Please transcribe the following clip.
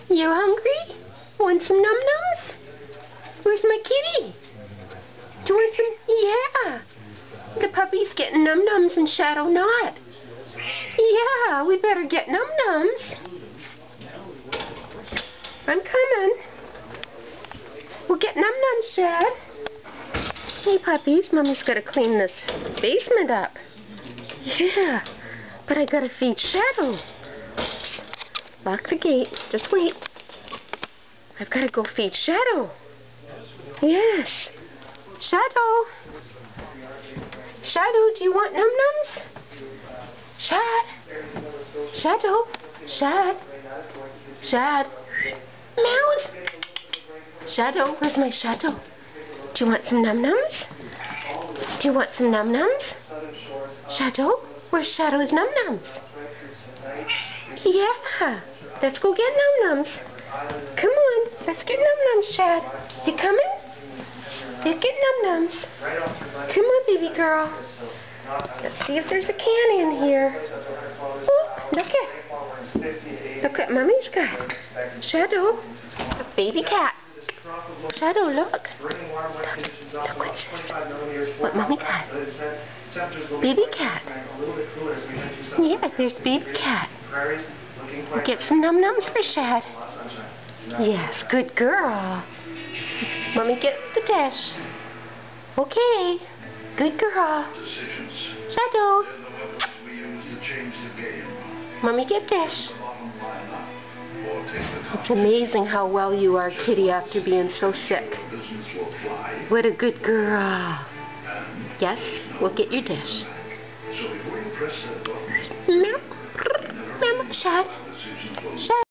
You hungry? Want some num-nums? Where's my kitty? Do you want some? Yeah. The puppy's getting num-nums and Shadow not. Yeah, we better get num-nums. I'm coming. We'll get num-nums, Shad. Hey, puppies, Mommy's got to clean this basement up. Yeah, but I got to feed Shadow. Lock the gate. Just wait. I've got to go feed Shadow. Yes. Shadow. Shadow, do you want num-nums? Shad. Shadow. Shad. Shad. Mouse. Shadow, where's my Shadow? Do you want some num-nums? Do you want some num-nums? Shadow, where's Shadow's num-nums? Yeah, let's go get num-nums. Come on, let's get num-nums, Shad. You coming? Let's get num-nums. Come on, baby girl. Let's see if there's a can in here. Oh, look at Mommy's got. Shadow, a baby cat. Shadow, look. Look what Mommy got. Baby cat. Yeah, there's baby cat. We'll get some num-nums for Shad. Yes, good girl. Mommy, get the dish. Okay, good girl. Shadow. Mommy, get dish. It's amazing how well you are, Kitty, after being so sick. What a good girl. Yes, we'll get your dish. Shad. Shad.